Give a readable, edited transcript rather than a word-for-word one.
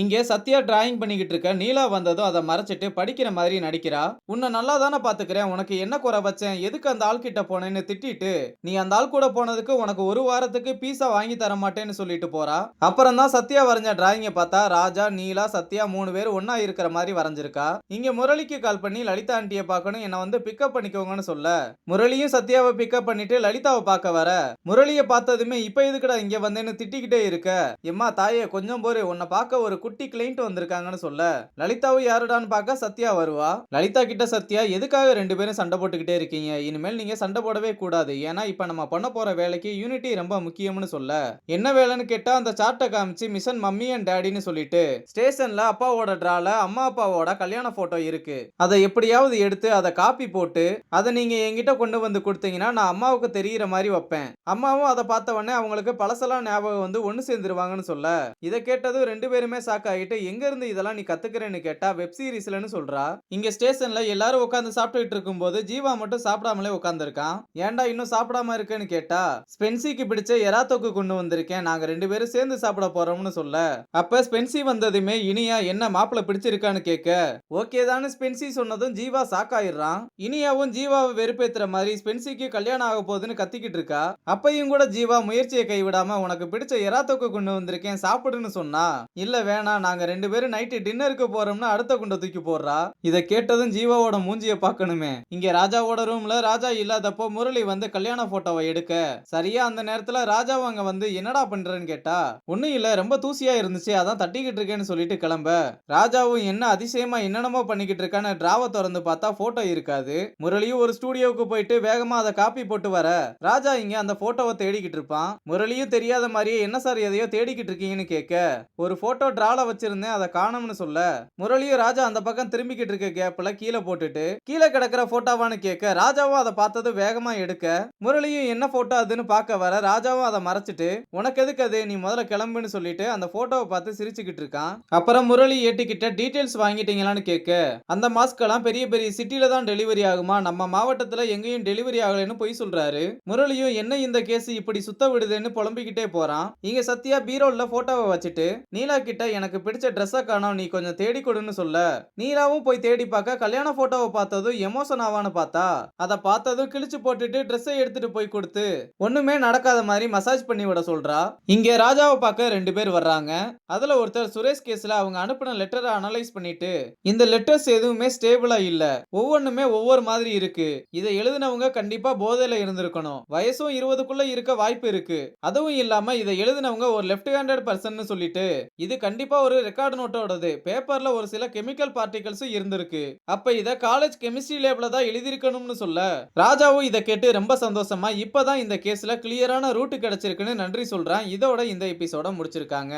இங்கே சத்யா டிராயிங் பண்ணிக்கிட்டு இருக்க நீலா வந்ததும் அதை மறைச்சிட்டு படிக்கிற மாதிரி நடிக்கிறா. உன்னை நல்லா தானே பாத்துக்கிறேன், உனக்கு என்ன குறை வச்சேன், எதுக்கு அந்த ஆள் கிட்ட போனேன்னு திட்டிட்டு நீ அந்த ஆள் கூட போனதுக்கு உனக்கு ஒரு வாரத்துக்கு பீஸா வாங்கி தர மாட்டேன்னு சொல்லிட்டு போறா. அப்புறம் தான் சத்யா வரைஞ்ச டிராயிங்க பார்த்தா ராஜா நீலா சத்யா 3 பேர் ஒன்னா இருக்கிற மாதிரி வரைஞ்சிருக்கா. இங்க முரளிக்கு கால் பண்ணி லலிதா ஆண்டியை பார்க்கணும், என்ன வந்து பிக்கப் பண்ணிக்கோங்கன்னு சொல்ல முரளியும் சத்யாவை பிக்கப் பண்ணிட்டு லலிதாவை பார்க்க வர முரளியை பார்த்ததுமே இப்ப எதுக்குடா இங்க வந்தேன்னு திட்டிக்கிட்டே இருக்க. எம்மா தாயே கொஞ்சம் போரு, உன்னை பார்க்க ஒரு குட்டி கிளைண்ட் வந்திருக்காங்கன்னு சொல்ல லலிதாவும் யாருடான்னு பார்க்க சத்யா வருவா. லலிதா கிட்ட சத்யா எதுக்காக 2 பேரும் சண்டை போட்டுக்கிட்டே இருக்கீங்க, இனிமேல் நீங்க சண்டை போடவே கூடாது, ஏன்னா இப்ப நம்ம பண்ண போற வேலைக்கு யூனிட்டி ரொம்ப முக்கியம்னு சொல்ல என்ன வேலைன்னு கேட்டா அந்த சார்ட்டை காமிச்சு மிஷன் மம்மி அண்ட் டாடின்னு சொல்லிட்டு ஸ்டேஷன்ல அப்பாவோட டிரால அம்மா அப்பாவோட கல்யாண போட்டோ இருக்கு, அதை எப்படியாவது எடுத்து அதை காப்பி போட்டு அதை நீங்க என்கிட்ட கொண்டு வந்து கொடுத்தீங்கன்னா நான் அம்மாவுக்கு தெரியற மாதிரி வைப்பேன். அம்மாவும் அதை பார்த்த உடனே அவங்களுக்கு பழசெல்லாம் ஞாபகம் வந்து ஒன்னு சேர்ந்துருவாங்கன்னு சொல்ல இதை கேட்டதும் 2 பேருமே ஷாக் ஆகிட்டு எங்க இருந்து இதெல்லாம் நீ கத்துக்கிறேன்னு கேட்டா வெப் சீரிஸ்லன்னு சொல்றா. இங்க ஸ்டேஷன்ல எல்லாரும் உட்காந்து சாப்பிட்டுட்டு இருக்கும்போது ஜீவா மட்டும் சாப்பிடாமலே உட்காந்துருக்கான். ஏன்டா இன்னும் சாப்பிடாம இருக்கேன்னு கேட்டா ஸ்பென்சிக்கு பிடிச்ச எராத்தோக்கு கொண்டு வந்திருக்கேன், நாங்க 2 பேரும் சேர்ந்து சாப்பிட போறோம்னு சொல்ல அப்ப ஸ்பென்சி வந்ததுமே இனியா என்ன மாப்பிள்ள பிடிச்சிருக்கான்னு கேட்க ஓகே தானு ஸ்பென்சி சொன்னதும் ஜீவா ஷாக் ஆயிடுறான். இனியாவும் ஜீவாவை வெறுப்பேத்துற மாதிரி ஸ்பென்சிக்கு கல்யாணம் ஆக போகுதுன்னு கத்திக்கிட்டு இருக்கா. அப்பையும் கூட ஜீவா முயற்சியை கைவிடாம உனக்கு பிடிச்ச எராத்தோக்கு கொண்டு வந்திருக்கேன் சாப்பிடுன்னு சொன்னா இல்ல வேணாம் நாங்க 2 பேரும் நைட்டு டின்னருக்கு போறோம்னு அடுத்த குண்டை தூக்கி போடுறா. இதை கேட்டதும் ஜீவாவோட மூஞ்சிய பார்க்கணுமே. இங்க ராஜாவோட ரூம்ல ராஜா இல்லாதப்போ முரளி வந்து கல்யாண போட்டோவை எடுக்க சரியா அந்த நேரத்துல ராஜாவும் அங்க வந்து என்னடா பண்றேன்னு கேட்டா ஒண்ணும் இல்ல ரொம்ப தூசியா இருந்துச்சு அதான் தட்டிக்கிட்டு இருக்கேன்னு சொல்லிட்டு கிளம்ப ராஜாவும் என்ன அதிசயமா என்னென்னமோ பண்ணிக்கிட்டு இருக்கான்னு டிராவை திறந்து பார்த்தா போட்டோ இருக்காது. முரளியும் ஒரு ஸ்டூடியோவுக்கு போயிட்டு வேகமா அதை காப்பி போட்டு வர ராஜா இங்க அந்த போட்டோவை தேடிக்கிட்டு இருப்பான். முரளியும் தெரியாத மாதிரியே என்ன சார் எதையோ தேடிக்கிட்டு இருக்கீங்கன்னு கேட்க ஒரு போட்டோ டிரால வச்சிருந்தேன் அதை காணும்னு சொல்ல முரளியும் ராஜா அந்த பக்கம் திரும்பிக்கிட்டு இருக்க கேப்ல கீழே போட்டுட்டு கீழே கிடக்கிற போட்டோவான்னு கேட்க ராஜாவும் அதை பார்த்தது வேகமா எடுக்க முரளியும் என்ன போட்டோ அதுன்னு பார்க்க வர ராஜாவும் அதை மறைச்சிட்டு உனக்கு எதுக்கு அது நீ முதல்ல கிளம்புன்னு சொல்லிட்டு அந்த போட்டோவை பார்த்து சிரிச்சுக்கிட்டு இருக்கான். அப்புறம் முரளி ஏட்டிக்கிட்ட டீடைல்ஸ் வாங்கிட்டீங்களான்னு கேட்க அந்த மாஸ்க் எல்லாம் பெரிய பெரிய சிட்டில தான் டெலிவரி ஆகுமா, நம்ம மாவட்டத்துல எங்கேயும் டெலிவரி ஆகலைன்னு பொய் சொல்றாரு. முரளியும் என்ன இந்த கேஸ் இப்படி சுத்த விடுதுன்னு புலம்பிக்கிட்டே போறான். இங்க சத்யா பீரோல்ல போட்டோவை வச்சுட்டு நீலா கிட்ட எனக்கு பிடிச்ச ட்ரெஸ்ஸை காணோம் நீ கொஞ்சம் தேடி கொடுன்னு சொல்ல நீலாவும் போய் தேடி பார்க்க கல்யாண போட்டோவை பார்த்ததும் எமோஷன் ஆவான்னு பார்த்தா அதை பார்த்ததும் கிழிச்சு போட்டுட்டு ட்ரெஸ்ஸை எடுத்துட்டு போய் கொடுத்து ஒண்ணுமே நடக்காத மாதிரி மசாஜ் பண்ணி விட சொல்றா. இங்க ராஜாவை பார்க்க 2 பேர் வர்றாங்க. அதுல ஒருத்தர் சுரேஷ் கேஸ்ல அவங்க அனுப்பின லெட்டரை அனலைஸ் பண்ணிட்டு இந்த லெட்டர்ஸ் எதுவுமே ஸ்டேபிளா இல்ல, ஒவ்வொன்றுமே ஒவ்வொரு மாதிரி இருக்கு, இதை எழுதினவங்க கண்டிப்பா போதையில இருந்திருக்கணும், வயசும் 20க்குள்ள இருக்க வாய்ப்பு இருக்கு, அதுவும் இல்லாம இதை எழுதினவங்க ஒரு லெஃப்ட் ஹேண்டட் பர்சன் சொல்லிட்டு இது கண்டிப்பா ஒரு ரெக்கார்ட் நோட்டோடது, பேப்பர்ல ஒரு சில கெமிக்கல் பார்ட்டிகல்ஸும் இருந்திருக்கு, அப்ப இத காலேஜ் கெமிஸ்ட்ரி லேப்ல தான் எழுதியிருக்கணும்னு சொல்ல ராஜாவும் இதை கேட்டு ரொம்ப சந்தோஷமா இப்பதான் இந்த கேஸ்ல கிளியரான ரூட் கிடைச்சிருக்குன்னு நன்றி சொல்றான். இதோட இந்த எபிசோட முடிச்சிருக்காங்க.